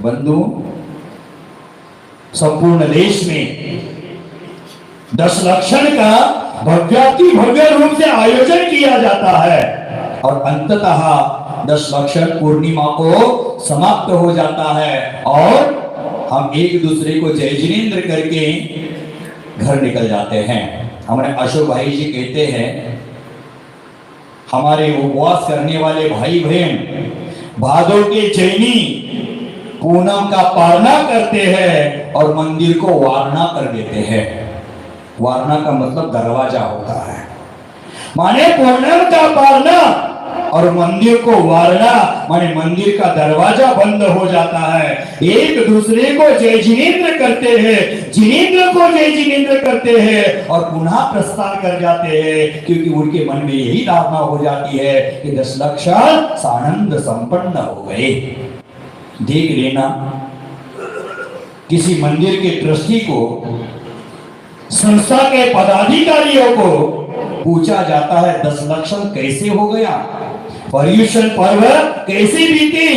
बंधु, संपूर्ण देश में 10 लक्षण का भव्याति भव्य रूप से आयोजन किया जाता है और अंततः 10 लक्षण पूर्णिमा को समाप्त हो जाता है और हम एक दूसरे को जय जिनेन्द्र करके घर निकल जाते हैं। हमारे अशोक भाई जी कहते हैं, हमारे उपवास करने वाले भाई बहन भादों के चैनी पूनम का पारना करते हैं और मंदिर को वारना कर देते हैं। वारना का मतलब दरवाजा होता है, माने पूनम का पारना और मंदिर को वारना माने मंदिर का दरवाजा बंद हो जाता है। एक दूसरे को जय जिनेन्द्र करते हैं, जिनेन्द्र को जय जिनेन्द्र करते हैं और पुनः प्रस्थान कर जाते हैं, क्योंकि उनके मन में यही धारणा हो जाती है कि 10 लक्षण सानंद संपन्न हो गए। देख लेना, किसी मंदिर के ट्रस्टी को, संस्था के पदाधिकारियों को पूछा जाता है 10 लक्षण कैसे हो गया, पर्युषण पर्व कैसे बीते,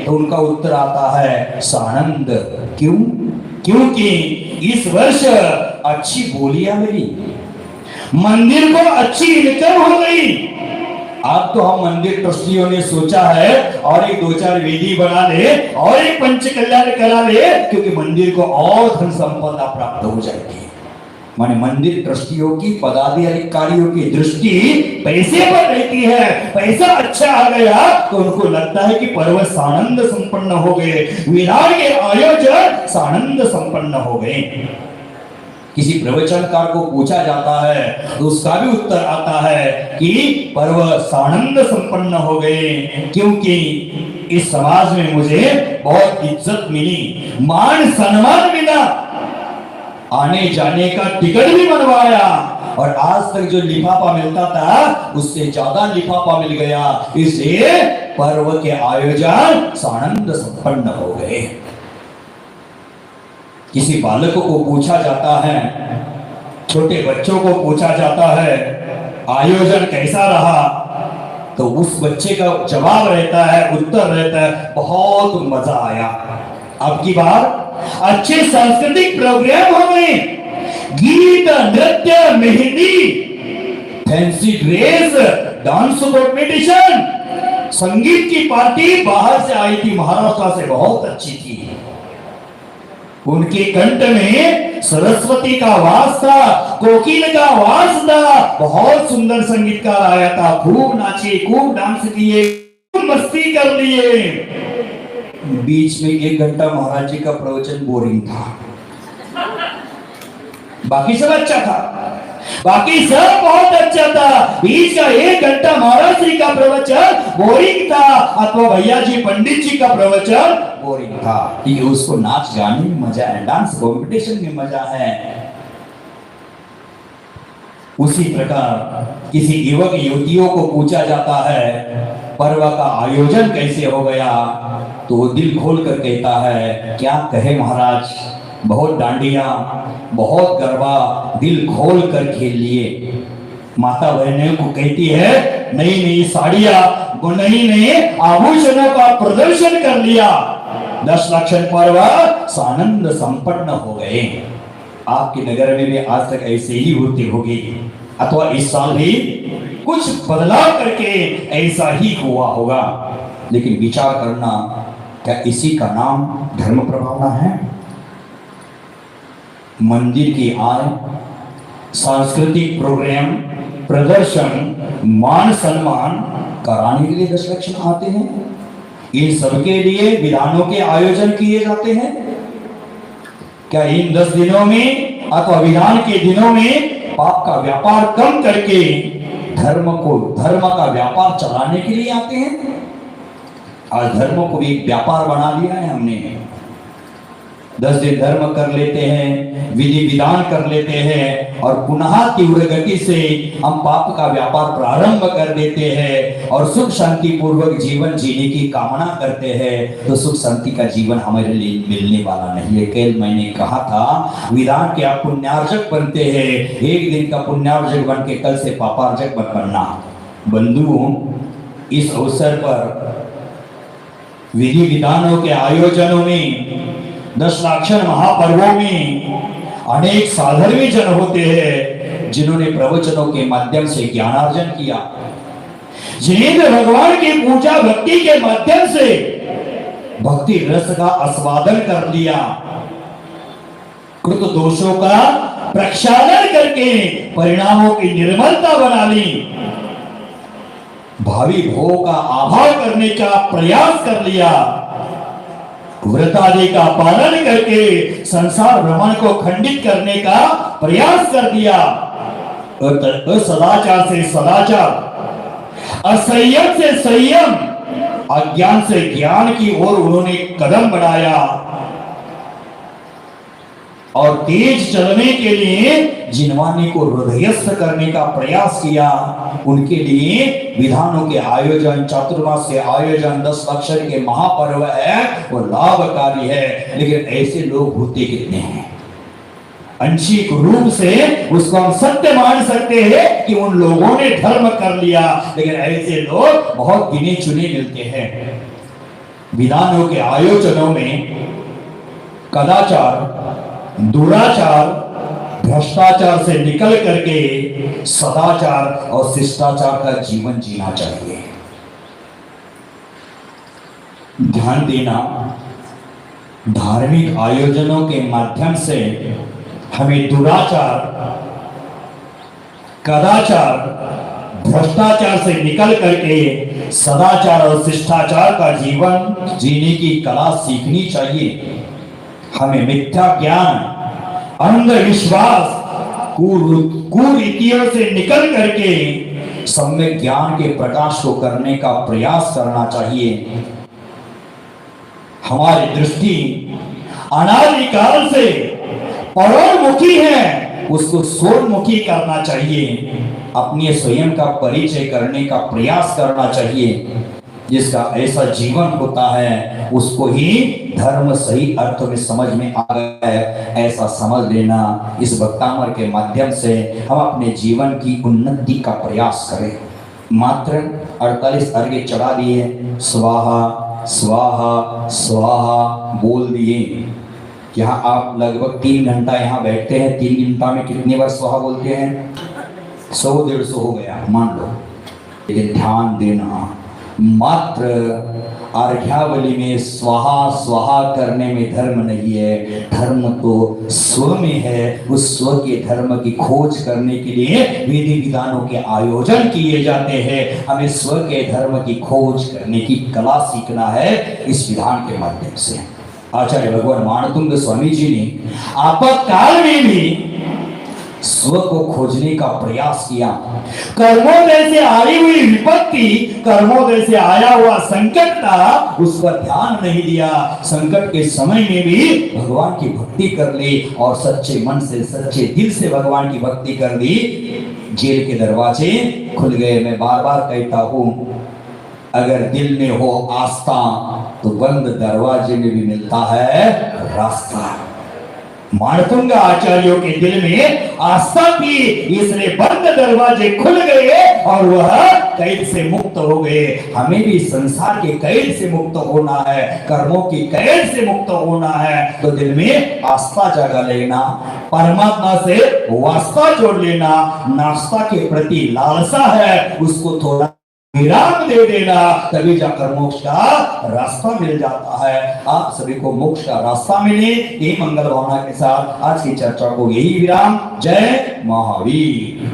तो उनका उत्तर आता है सानंद। क्यों? क्योंकि इस वर्ष अच्छी बोलियां मिली, मंदिर को अच्छी इनकम हो गई। अब तो हम मंदिर ट्रस्टियों ने सोचा है और एक 2-4 वेदी बना ले और एक पंच कल्याण करा ले, क्योंकि मंदिर को और धन संपदा प्राप्त हो जाएगी। माने मंदिर ट्रस्टियों की, पदाधिकारियों की दृष्टि पैसे पर रहती है। पैसा अच्छा आ गया तो उनको लगता है कि पर्व सानंद संपन्न हो गए, विराट के आयोजन सानंद संपन्न हो गए। किसी प्रवचनकार को पूछा जाता है तो उसका भी उत्तर आता है कि पर्व सानंद संपन्न हो गए, क्योंकि इस समाज में मुझे बहुत इज्जत मिली, मान सम्मान मिला, आने जाने का टिकट भी बनवाया और आज तक जो लिफाफा मिलता था उससे ज्यादा लिफाफा मिल गया। इसलिए पर्व के आयोजन सानंद संपन्न हो गए। किसी बालक को पूछा जाता है, छोटे बच्चों को पूछा जाता है आयोजन कैसा रहा, तो उस बच्चे का जवाब रहता है, उत्तर रहता है बहुत मजा आया। अब की बार अच्छे सांस्कृतिक प्रोग्राम हो गए, गीत, नृत्य, mehndi, fancy dress, dance competition, संगीत की पार्टी बाहर से आई थी, महाराष्ट्र से, बहुत अच्छी थी। उनके कंठ में सरस्वती का वास था, कोकिल का वास था, बहुत सुंदर संगीतकार आया था, खूब नाचे, खूब डांस किए, खूब मस्ती कर लिए। बीच में 1 घंटा महाराज जी का प्रवचन बोरिंग था, बाकी सब अच्छा था, बाकी सब बहुत अच्छा था। बीच का 1 घंटा महाराज जी का प्रवचन बोरिंग था, अथवा भैया जी पंडित जी का प्रवचन बोरिंग था। ये उसको नाच गाने में मजा है, डांस कॉम्पिटिशन में मजा है। उसी प्रकार किसी युवक युवतियों को पूछा जाता है पर्व का आयोजन कैसे हो गया, तो वो दिल खोल कर कहता है, क्या कहे महाराज, बहुत डांडिया, बहुत गरबा, दिल खोल कर खेल लिए। माता बहनों को कहती है नई नई साड़ियां, नई नई आभूषणों का प्रदर्शन कर लिया, 10 लक्षण पर्व सानंद संपन्न हो गए। आपके नगर में भी आज तक ऐसे ही होते होंगे, अथवा इस साल भी कुछ बदलाव करके ऐसा ही हुआ होगा। लेकिन विचार करना, क्या इसी का नाम धर्म प्रभावना है? मंदिर की आय, सांस्कृतिक प्रोग्राम, प्रदर्शन, मान सम्मान कराने के लिए 10 लक्षण आते हैं। इन सबके लिए विधानों के आयोजन किए जाते हैं। क्या इन 10 दिनों में अथवा विधान के दिनों में पाप का व्यापार कम करके धर्म का व्यापार चलाने के लिए आते हैं? आज धर्म को भी एक व्यापार बना दिया है हमने। 10 दिन धर्म कर लेते हैं, विधि विधान कर लेते हैं और पुनः तीव्र गति से हम पाप का व्यापार प्रारंभ कर देते हैं और सुख शांति पूर्वक जीवन जीने की कामना करते हैं। तो सुख शांति का जीवन हमारे लिए मिलने वाला नहीं है। कल मैंने कहा था विधान के आप पुण्यार्जक बनते हैं, एक दिन का पुण्यार्जक बन के कल से पापार्जक बनना। बंधुओं, इस अवसर पर विधि विधानों के आयोजनों में, 10 लाक्षण महापर्वों में अनेक साधर्मी जन होते हैं जिन्होंने प्रवचनों के माध्यम से ज्ञानार्जन किया, जिन्हें भगवान की पूजा भक्ति के माध्यम से भक्ति रस का आस्वादन कर लिया, कृत दोषों का प्रक्षालन करके परिणामों की निर्मलता बना ली, भावी भोग का अभाव करने का प्रयास कर लिया, व्रत आदि का पालन करके संसार भ्रमण को खंडित करने का प्रयास कर दिया, सदाचार से सदाचार, असंयम से संयम, अज्ञान से ज्ञान की ओर उन्होंने कदम बढ़ाया और तेज चलने के लिए जिनवानी को हृदयस्थ करने का प्रयास किया। उनके लिए विधानों के आयोजन, चातुर्मास के आयोजन, 10 अक्षर के महापर्व है, वो लाभकारी है। लेकिन ऐसे लोग होते कितने हैं? अंशिक रूप से उसको हम सत्य मान सकते हैं कि उन लोगों ने धर्म कर लिया, लेकिन ऐसे लोग बहुत गिने चुने मिलते हैं। विधानों के आयोजनों में कदाचार, दुराचार, भ्रष्टाचार से निकल करके सदाचार और शिष्टाचार का जीवन जीना चाहिए। ध्यान देना, धार्मिक आयोजनों के माध्यम से हमें दुराचार, कदाचार, भ्रष्टाचार से निकल करके सदाचार और शिष्टाचार का जीवन जीने की कला सीखनी चाहिए। हमें मिथ्या ज्ञान, अंधविश्वास, कुरीतियों से निकल करके सम्यक ज्ञान के प्रकाश को करने का प्रयास करना चाहिए। हमारी दृष्टि अनादिकाल से परोमुखी है, उसको सोलमुखी करना चाहिए। अपने स्वयं का परिचय करने का प्रयास करना चाहिए। जिसका ऐसा जीवन होता है उसको ही धर्म सही अर्थ में समझ में आ गया है, ऐसा समझ लेना। इस वक्तामर के माध्यम से हम अपने जीवन की उन्नति का प्रयास करें। मात्र 48 अर्घ्य चढ़ा दिए, स्वाहा स्वाहा स्वाहा बोल दिए। यहाँ आप लगभग 3 घंटा यहाँ बैठते हैं, 3 घंटा में कितनी बार स्वाहा बोलते हैं? 100-150 हो गया मान लो। लेकिन ध्यान देना, मात्र अर्घ्यावली में स्वाहा स्वाहा करने में धर्म नहीं है। धर्म तो स्व में है। उस स्व के धर्म की खोज करने के लिए विधि विधानों के आयोजन किए जाते हैं। हमें स्व के धर्म की खोज करने की कला सीखना है इस विधान के माध्यम से। आचार्य भगवान माणतुंग स्वामी जी ने आपातकाल में भी स्व को खोजने का प्रयास किया। कर्मोदय से आई हुई विपत्ति, कर्मोदय से आया हुआ संकट था, उस पर ध्यान नहीं दिया। संकट के समय में भी भगवान की भक्ति कर ली और सच्चे मन से, सच्चे दिल से भगवान की भक्ति कर दी। जेल के दरवाजे खुल गए। मैं बार बार कहता हूं, अगर दिल में हो आस्था तो बंद दरवाजे में भी मिलता है रास्ता। माणतुंग आचार्यों के दिल में आस्था थी, इसलिए बंद दरवाजे खुल गए और वह कैद से मुक्त हो गए। हमें भी संसार के कैद से मुक्त होना है, कर्मों की कैद से मुक्त होना है, तो दिल में आस्था जगा लेना, परमात्मा से वास्ता जोड़ लेना। नास्ता के प्रति लालसा है, उसको थोड़ा विराम दे देना, तभी जाकर मोक्ष का रास्ता मिल जाता है। आप सभी को मोक्ष का रास्ता मिले, ये मंगल भावना के साथ आज की चर्चा को यही विराम। जय महावीर।